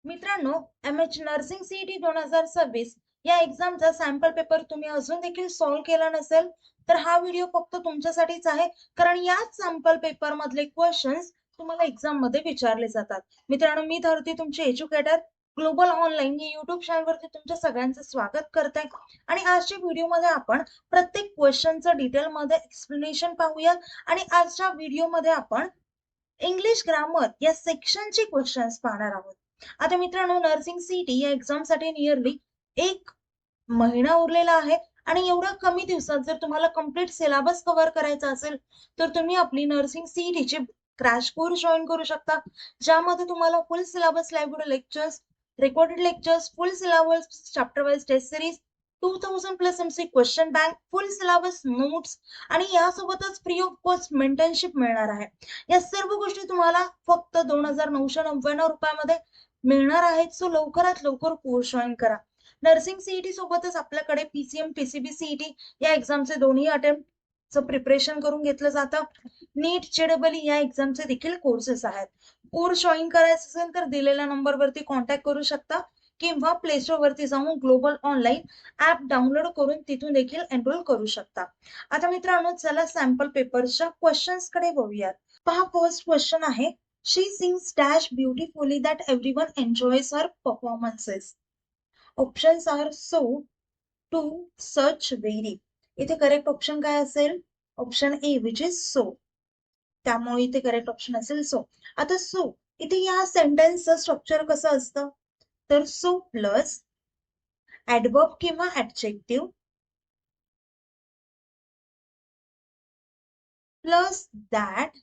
मित्रांनो, MH nursing CET 2026 या एक्झामचा sample paper तुम्ही अजून देखील सॉल्व्ह केला नसेल तर हा व्हिडिओ फक्त तुमच्यासाठीच आहे. कारण याच सॅम्पल पेपर मधले क्वेश्चन्स तुम्हाला एक्झाम मध्ये विचारले जातात. मित्रांनो, मी धरती तुमचे एज्युकेटर ग्लोबल ऑनलाईन या युट्यूब चॅनलवरती तुमच्या सगळ्यांचं स्वागत करते. आणि आजच्या व्हिडिओमध्ये आपण प्रत्येक क्वेश्चनचं डिटेलमध्ये एक्सप्लेनेशन पाहूया. आणि आजच्या व्हिडिओमध्ये आपण इंग्लिश ग्रामर या सेक्शनचे क्वेश्चन्स पाहणार आहोत. आता मित्रांनो, नर्सिंग सीईटी या एक्झाम साठी नियरली 1 महिना उरलेला आहे. आणि एवढ्या कमी दिवसात जर तुम्हाला कम्प्लीट सिलेबस कव्हर करायचा असेल तर तुम्ही आपली नर्सिंग सीईटीचे क्रॅश कोर्स जॉईन करू शकता, ज्यामध्ये तुम्हाला full syllabus library lectures, recorded lectures, full syllabus chapter wise test series, 2000+ MC question bank, full syllabus notes आणि यासोबतच फ्री ऑफ कॉस्ट मेंटरशिप मिळणार आहे. या सर्व गोष्टी तुम्हाला फक्त 2999 रुपयामध्ये मिळणार आहेत. सो लवकरात लवकर कोर्स जॉईन करा. नर्सिंग सीईटी सोबतच आपल्याकडे पीसीएम पीसीबी सीईटी या एक्झामचे दोन्ही अटेम्प्टचं प्रिपरेशन करून घेतलं जातं. नीट जेडबलई या एक्झामचे देखील कोर्सेस आहेत. कोर्स जॉईन करायचं असेल तर दिलेल्या नंबरवरती कॉन्टॅक्ट करू शकता किंवा प्ले स्टोर वरती जाऊन ग्लोबल ऑनलाईन ऍप डाउनलोड करून तिथून देखील एनरोल करू शकता. आता मित्रांनो, चला सॅम्पल पेपरच्या क्वेश्चन्स कडे बघूयात. पहा, फर्स्ट क्वेश्चन आहे, she sings dash beautifully that everyone enjoys her performances. Options are so, to, such, very. इथे करेक्ट ऑप्शन काय असेल? Option A which is so. त्यामुळे इथे करेक्ट ऑप्शन असेल सो. आता सो इथे या सेंटेन्सचं स्ट्रक्चर कसं असतं? तर सो प्लस ऍडवर्ब किंवा adjective plus that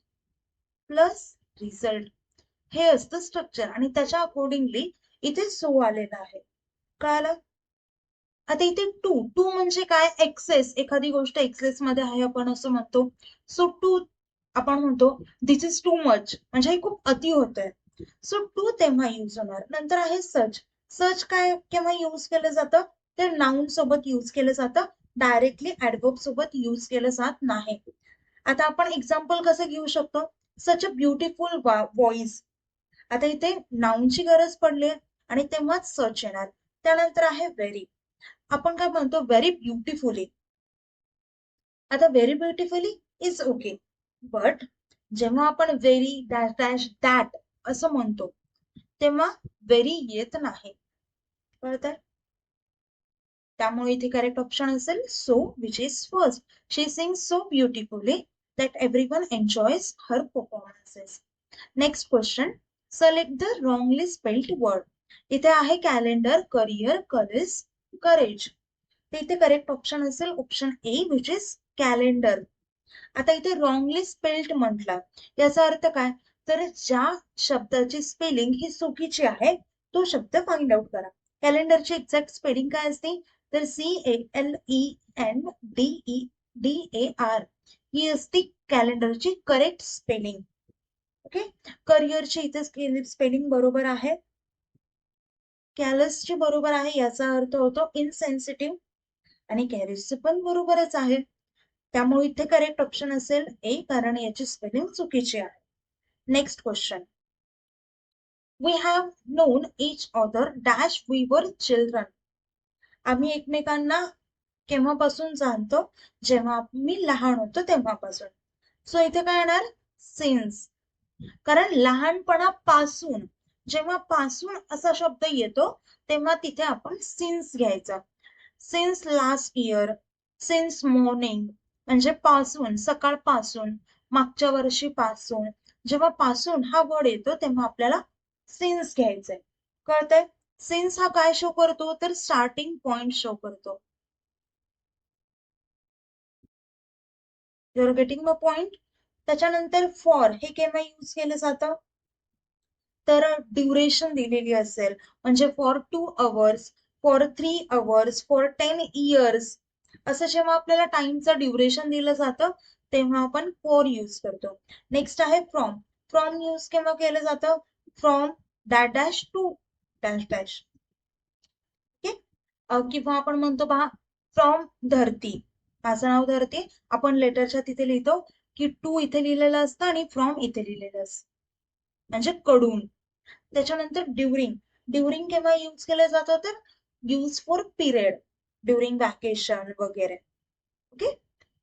plus result हे असतं स्ट्रक्चर. आणि त्याच्या अकॉर्डिंगली इथे सो आलेला आहे. कळालं? आता इथे टू टू म्हणजे काय? एक्सेस. एखादी गोष्ट एक्सेस मध्ये आहे आपण असं म्हणतो. सो टू आपण म्हणतो दिस इज टू मच, म्हणजे हे खूप अति होतंय. सो टू तेव्हा युज होणार. नंतर आहे सच. सच काय केव्हा युज केलं जातं? तर नाउन सोबत युज केलं जातं, डायरेक्टली ऍडवर्ब सोबत युज केलं जात नाही. आता आपण एक्झाम्पल कसं घेऊ शकतो? सच अ ब्युटिफुल व्हॉइस. आता इथे नाउनची गरज पडली आणि तेव्हाच सच येणार. त्यानंतर आहे व्हेरी. आपण काय म्हणतो? Very beautifully. आता very beautifully is okay, but जेव्हा आपण व्हेरी डॅश डॅश दॅट असं म्हणतो तेव्हा व्हेरी येत नाही. कळतंय? त्यामुळे इथे करेक्ट ऑप्शन असेल so which is first. She sings so beautifully that everyone enjoys her performances. Next question, select the wrongly spelled word. इथे आहे कॅलेंडर, करिअर, करेज, करेज. इथे करेक्ट ऑप्शन असेल option A which is calendar. आता इथे wrongly spelled म्हटलं, याचा अर्थ काय? तर ज्या शब्दाची स्पेलिंग ही चुकीची आहे तो शब्द फाइंड आउट करा. कॅलेंडरची एक्झॅक्ट स्पेलिंग काय असते? तर CALENDER ही असती कॅलेंडरची करेक्ट स्पेलिंग. ओके. करिअरची इथे स्पेलिंग बरोबर आहे, कॅलसची बरोबर आहे, याचा अर्थ होतो इनसेन्सिटिव्ह. आणि कॅरेजचं पण बरोबरच आहे. त्यामुळे इथे करेक्ट ऑप्शन असेल ए, कारण याची स्पेलिंग चुकीची आहे. Next question, we have known each other dash we were children. आम्ही एकमेकांना केव्हापासून जाणतो? जेव्हा आम्ही लहान होतो तेव्हापासून. सो इथे काय येणार? सिन्स. कारण लहानपणापासून, जेव्हा पासून असा शब्द येतो तेव्हा तिथे आपण सिन्स घ्यायचा. Since last year, since morning म्हणजे पासून, सकाळपासून, मागच्या वर्षीपासून. जेव्हा पासून हा वर्ड येतो तेव्हा आपल्याला सिन्स घ्यायचंय. कळतंय? सिन्स हा काय शो करतो? तर स्टार्टिंग पॉइंट शो करतो. Your getting the point? त्याच्यानंतर फॉर हे केव्हा यूज केलं जातं? तर ड्युरेशन दिलेली असेल, म्हणजे for 2 hours, for 3 hours, for 10 years, असं जेव्हा आपल्याला टाइमचं ड्युरेशन दिलं जातं तेव्हा आपण फॉर यूज करतो. नेक्स्ट आहे फ्रॉम. फ्रॉम यूज केव्हा केलं जातं? From dash dash to dash dash. Okay. किंवा आपण म्हणतो पहा, फ्रॉम धरती. माझं नाव धरती, आपण लेटरच्या तिथे लिहितो की टू इथे लिहिलेलं असतं आणि फ्रॉम इथे लिहिलेलं असतं, म्हणजे कडून. त्याच्यानंतर ड्युरिंग. ड्युरिंग केव्हा यूज केलं जातं तर use for period, during vacation वगैरे. Okay.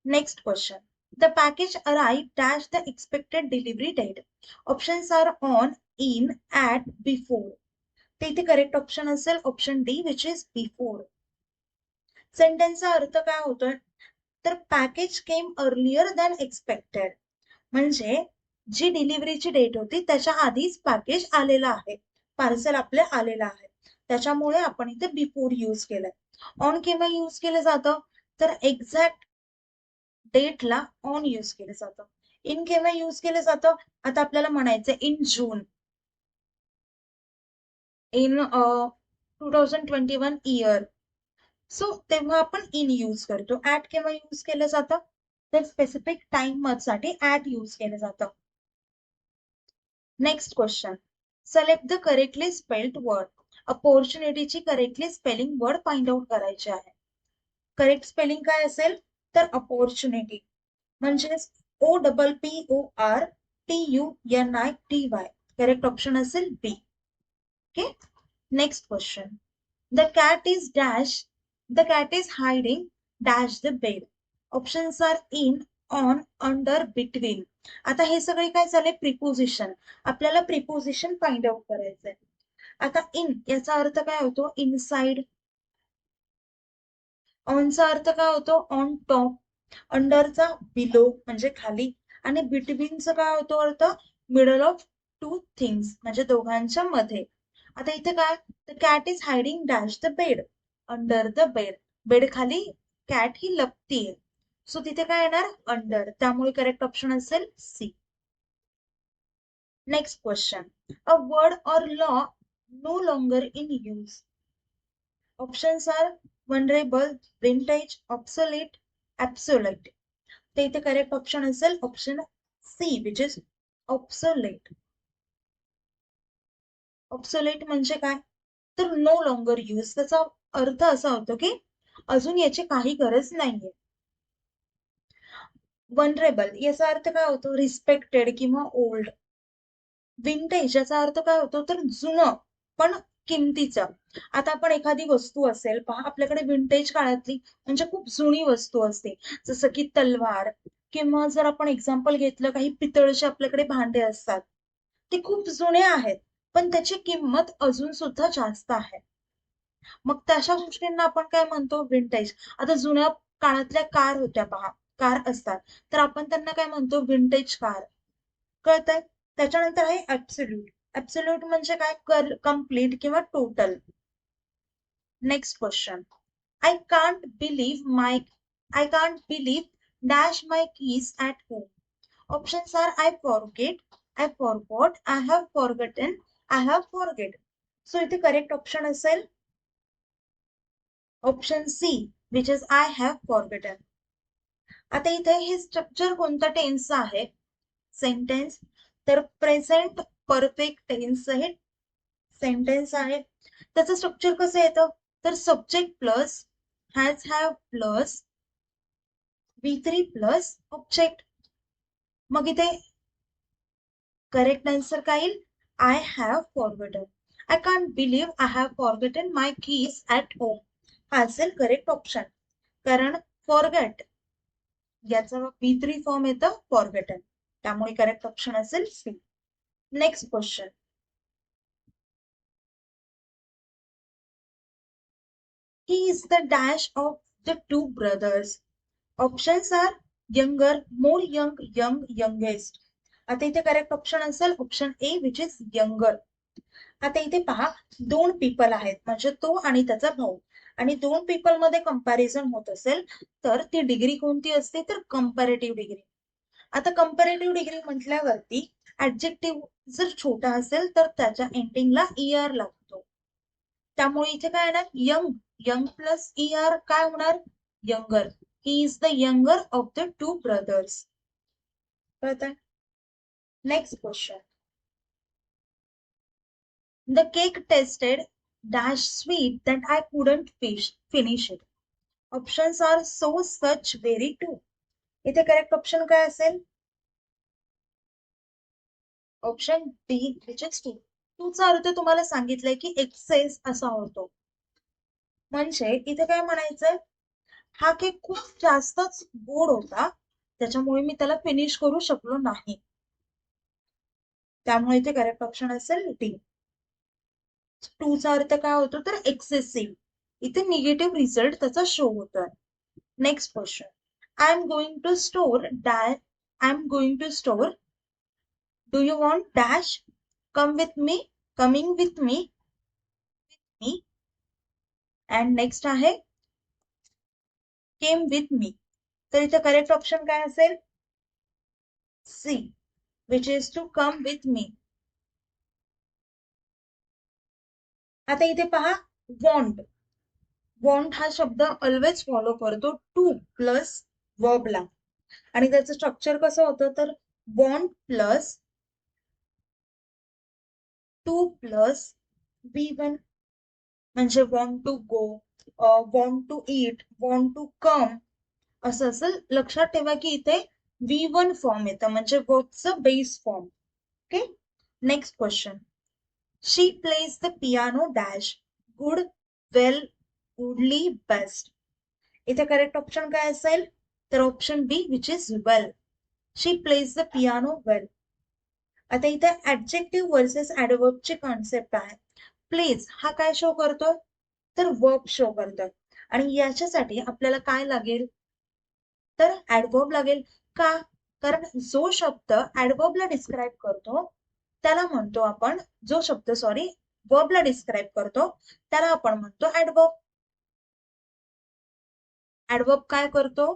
Next question. The package arrived dash the expected delivery date. Options are on, in, at, before. ते इथे करेक्ट ऑप्शन असेल option d which is before. सेंटेन्सचा अर्थ काय होतोय तर package came earlier than expected, म्हणजे जी डिलिव्हरीची डेट होती त्याच्या आधीच पॅकेज आलेलं आहे, पार्सल आपले आलेलं आहे, त्याच्यामुळे आपण इथे बिफोर यूज केलंय. ऑन केव्हा यूज केलं जातं तर एक्झॅक्ट डेटला ऑन यूज केलं जातं. इन केव्हा यूज केलं जातं, आता आपल्याला म्हणायचं in June, in 2021 year, so तेव्हा आपण इन यूज करतो. ऍट केव्हा यूज केलं जातं तर स्पेसिफिक टाइम साठी ऍट यूज केलं जातं. Next question. Select the correctly spelled word. अपॉर्च्युनिटीची correctly spelling word find out करायची आहे. करेक्ट स्पेलिंग काय असेल तर अपॉर्च्युनिटी म्हणजेच OPPORTUNITY. करेक्ट ऑप्शन असेल b. Okay. Next question. The cat is dash. The cat is hiding dash the bed. Options are in, on, under, between. आता हे सगळे काय झाले प्रिपोजिशन. आपल्याला प्रिपोजिशन फाइंड आउट करायचंय. आता इन याचा अर्थ काय होतो इनसाइड. ऑनचा अर्थ काय होतो ऑन टॉप. अंडरचा बिलो म्हणजे खाली. आणि बिटवीनचा काय होतो अर्थ मिडल ऑफ टू थिंग्स म्हणजे दोघांच्या मध्ये. आता इथे काय the cat is hiding dash the bed. Under the bed. Bed खाली कॅट ही लपतीये, सो तिथे काय येणार अंडर, त्यामुळे करेक्ट ऑप्शन असेल C. Next question. A word or law no longer in use. Options are vulnerable, vintage, obsolete, obsolete. ते इथे करेक्ट ऑप्शन असेल option C which is obsolete. Obsolete म्हणजे काय तर नो लॉंगर यूज. त्याचा अर्थ असा होतो की अजून याची काही गरज नाहीये. वनरेबल याचा अर्थ काय होतो रिस्पेक्टेड किंवा ओल्ड. विंटेज याचा अर्थ काय होतो तर जुनं पण किमतीचं. आता आपण एखादी वस्तू असेल पहा आपल्याकडे विंटेज काळातली म्हणजे खूप जुनी वस्तू असते, जसं की तलवार, किंवा जर आपण एक्झाम्पल घेतलं काही पितळचे आपल्याकडे भांडे असतात, ते खूप जुने आहेत पण त्याची किंमत अजून सुद्धा जास्त आहे. मग तशा गोष्टींना आपण काय म्हणतो विंटेज. आता जुन्या काळातल्या कार होत्या पहा, कार असतात तर आपण त्यांना काय म्हणतो विंटेज कार. कळतंय. त्याच्यानंतर आहे ऍब्सोल्यूट. ऍब्सोल्यूट म्हणजे काय कम्प्लीट किंवा total. Next question. I can't believe dash my keys at home. Options are I forget, I forgot, I have forgotten, I have forget. So इथे करेक्ट ऑप्शन असेल option C which is I have forgotten. आता इथे हे structure कोणत्या टेन्सचं आहे sentence तर present perfect tense हे सेंटेन्स आहे. त्याचं स्ट्रक्चर कसं येतं तर subject plus has have plus V3 plus object. मग इथे करेक्ट आन्सर काय येईल I have forgotten. I can't believe I have forgotten my keys at home हा असेल करेक्ट ऑप्शन, कारण फॉरगेट याचा V3 फॉर्म येतं फॉरगटन, त्यामुळे करेक्ट ऑप्शन असेल C. Next question. He is the dash of the two brothers. Options are younger, more young, young, youngest. आता इथे correct option असेल option A which is younger. आता इथे पहा दोन पीपल आहेत म्हणजे तो आणि त्याचा भाऊ, आणि दोन पीपल मध्ये कंपॅरिझन होत असेल तर ती डिग्री कोणती असते तर कंपॅरेटिव्ह डिग्री. आता कंपॅरेटिव्ह डिग्री म्हटल्यावरती ऍडजेक्टिव्ह जर छोटा असेल तर त्याच्या एंडिंगला ER लागतो, त्यामुळे इथे काय येणार यंग. यंग प्लस ER काय होणार younger. He is the younger of the two brothers. कळतंय. Next question. The cake tasted dash sweet that I couldn't finish it. Options are so, such, very, too. इथे correct option काय असेल option B which is too. टूचा अर्थ तुम्हाला सांगितलंय की access असा होतो. म्हणजे इथे काय म्हणायचंय, हा केक खूप जास्तच गोड होता, त्याच्यामुळे मी त्याला फिनिश करू शकलो नाही. त्यामुळे इथे करेक्ट ऑप्शन असेल डी. टूचा अर्थ काय होतो तर एक्सेसिव्ह. इथे निगेटिव्ह रिझल्ट त्याचा शो होतोय. Next question. I am going to store dash. I am going to store. Do you want dash come with me. Coming with me. Me. And next आहे came with me. तर इथे correct option काय असेल C, which is to come with me. आता इथे पहा want. Want हा शब्द ऑलवेज फॉलो करतो टू प्लस वर्बला, आणि त्याचं स्ट्रक्चर कसं होतं तर want plus two plus V1, म्हणजे want to go, want to eat, want to come असं असेल. लक्षात ठेवा की इथे V1 फॉर्म येतं, म्हणजे वर्बचं base form. Okay. Next question. She plays the piano dash good, well, goodly, best. इथे करेक्ट ऑप्शन काय असेल तर option B, which is well. She plays the piano well. आता इथे ऍडजेक्टिव्ह वर्सेस ऍडवर्बची कॉन्सेप्ट आहे. प्लेज हा काय शो करतो तर वर्ब शो करतोय, आणि याच्यासाठी आपल्याला काय लागेल तर ऍडवर्ब लागेल. का, कारण जो शब्द ऍडवर्बला डिस्क्राईब करतो त्याला म्हणतो आपण, जो शब्द सॉरी वर्बला डिस्क्राईब करतो त्याला आपण म्हणतो ऍडवर्ब. ऍडवर्ब काय करतो,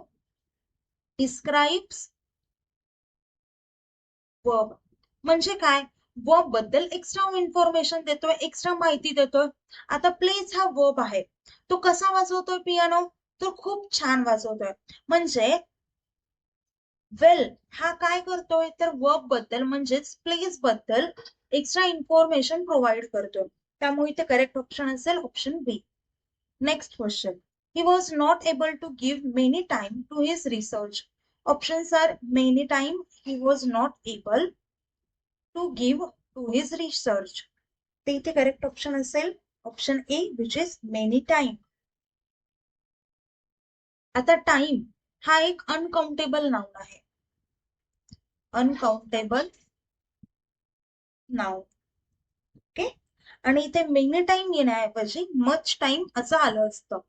डिस्क्राईब्स वर्ब. म्हणजे काय, वर्ब बद्दल एक्स्ट्रा इन्फॉर्मेशन देतोय, एक्स्ट्रा माहिती देतोय. आता प्लेज हा वर्ब आहे, तो कसा वाजवतोय पियानो, तो खूप छान वाजवतोय. म्हणजे वेल हा काय करतोय तर वर्ब बद्दल म्हणजेच प्लेस बद्दल एक्स्ट्रा इन्फॉर्मेशन प्रोव्हाइड करतोय. त्यामुळे इथे करेक्ट ऑप्शन असेल option B. Next question. He was not able to give many time to his research. Options are many time, he was not able to give to his research. ते इथे correct option असेल option A, which is many time. आता time हा एक uncountable noun आहे. Uncountable noun. Okay. आणि इथे many time येण्याऐवजी मच टाइम असं आलं असतं.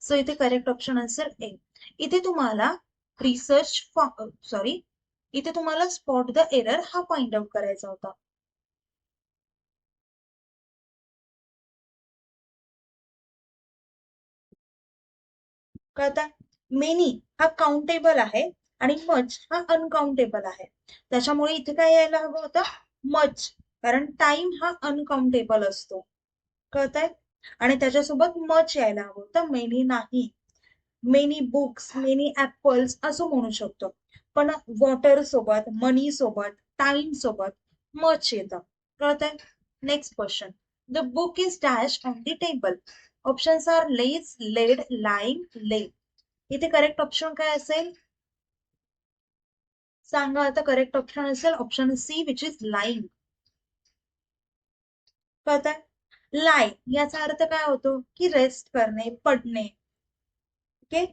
सो इथे करेक्ट ऑप्शन असेल ए. इथे तुम्हाला रिसर्च सॉरी इथे तुम्हाला स्पॉट द एरर हा पॉइंट आउट करायचा होता. कळता, मेनी हा काउंटेबल आहे आणि मच हा अनकाउंटेबल आहे. त्याच्यामुळे इथे काय यायला हवं होतं मच, कारण टाइम हा अनकाउंटेबल असतो. कळतंय, आणि त्याच्यासोबत मच यायला हवं होतं, मेनी नाही. मेनी बुक्स, मेनी ऍपल्स असं म्हणू शकतो, पण वॉटर सोबत, मनी सोबत, टाइम सोबत मच येतं. कळतंय. Next question. The book is dash on the table. Options are lays, led, line, lay. इथे करेक्ट ऑप्शन काय असेल सांगा आता. करेक्ट ऑप्शन असेल option C, which is line. कळतंय. लाय याचा अर्थ काय होतो की रेस्ट करणे, पडणे. ओके.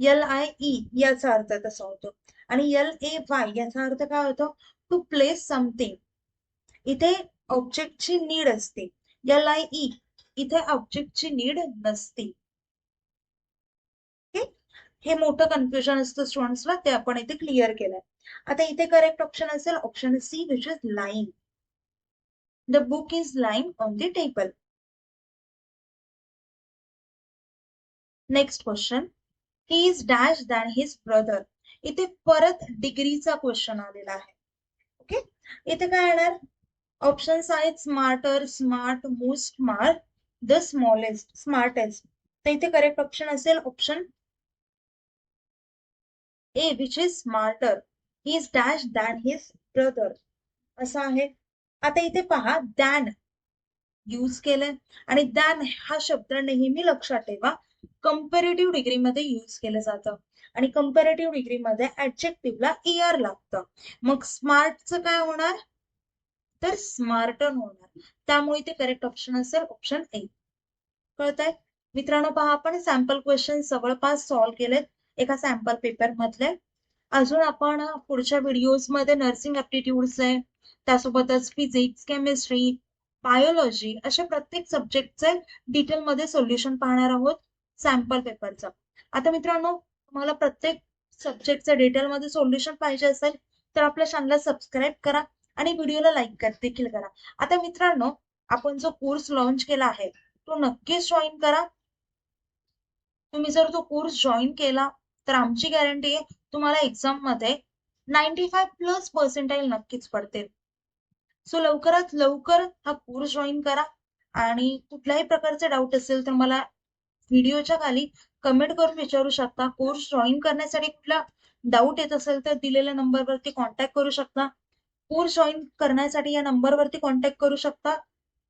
LIE याचा अर्थ तसा होतो, आणि LAY याचा अर्थ काय होतो टू प्लेस समथिंग. इथे ऑब्जेक्टची नीड असते. LIE इथे ऑब्जेक्टची नीड नसते. ओके. हे मोठं कन्फ्युजन असतं स्टुडंट्सला, ते आपण इथे क्लिअर केलंय. आता इथे करेक्ट ऑप्शन असेल option C, which is line. The book is line on the table. Next question. He is dash than his brother. इथे परत डिग्रीचा क्वेश्चन आलेला आहे. ओके. इथे काय येणार ऑप्शन्स आहेत smarter, smart, most smart, the smallest, smartest. तर इथे करेक्ट ऑप्शन असेल option A, which is smarter. He is dash than his brother असं आहे. आता इथे पहा दॅन यूज केलंय, आणि दॅन हा शब्द नेहमी लक्षात ठेवा कंपॅरेटिव्ह डिग्रीमध्ये यूज केलं जातं, आणि कंपॅरेटिव्ह डिग्रीमध्ये ऍडजेक्टिव्हला ER लागतं. मग स्मार्टचं काय होणार तर स्मार्टन होणार. त्यामुळे ते करेक्ट ऑप्शन असेल ऑप्शन ए. कळतंय मित्रांनो? पहा, आपण सॅम्पल क्वेश्चन जवळपास सॉल्व्ह केलेत एका सॅम्पल पेपर मधले. अजून आपण पुढच्या व्हिडिओज मध्ये नर्सिंग ऍप्टिट्यूड्स आहे, त्यासोबतच फिजिक्स, केमिस्ट्री, बायोलॉजी अशा प्रत्येक सब्जेक्टचे डिटेल मध्ये सोल्युशन पाहणार आहोत सॅम्पल पेपरचं. आता मित्रांनो, तुम्हाला प्रत्येक सब्जेक्टचं डिटेल मध्ये सोल्युशन पाहिजे असेल तर आपल्या चॅनलला सबस्क्राईब करा आणि व्हिडिओला लाईक देखील करा. आता मित्रांनो, आपण जो कोर्स लॉन्च केला आहे तो नक्कीच जॉईन करा. तुम्ही जर तो कोर्स जॉईन केला तर आमची गॅरंटी आहे तुम्हाला एक्झाम मध्ये 95+ पर्सेंटाईल नक्कीच पडतील. सो लवकरात लवकर हा कोर्स जॉईन करा आणि कुठल्याही प्रकारचे डाऊट असेल तर मला व्हिडिओच्या खाली कमेंट करून विचारू शकता. कोर्स जॉईन करण्यासाठी कुठला डाऊट येत असेल तर दिलेल्या नंबरवरती कॉन्टॅक्ट करू शकता. कोर्स जॉईन करण्यासाठी या नंबरवरती कॉन्टॅक्ट करू शकता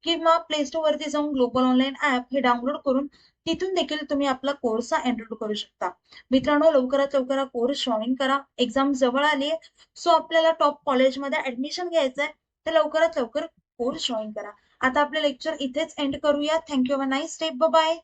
किंवा प्ले स्टोर वरती जाऊन ग्लोबल ऑनलाईन ऍप हे डाउनलोड करून तिथून देखील तुम्ही आपला कोर्स एनरोल करू शकता. मित्रांनो, लवकरात लवकर हा कोर्स जॉईन करा. एक्झाम जवळ आली आहे, सो आपल्याला टॉप कॉलेजमध्ये ऍडमिशन घ्यायचंय, तर लवकरात लवकर कोर्स जॉईन करा. आता आपले लेक्चर इथेच एंड करूया. Thank you. Have a nice day. Bye.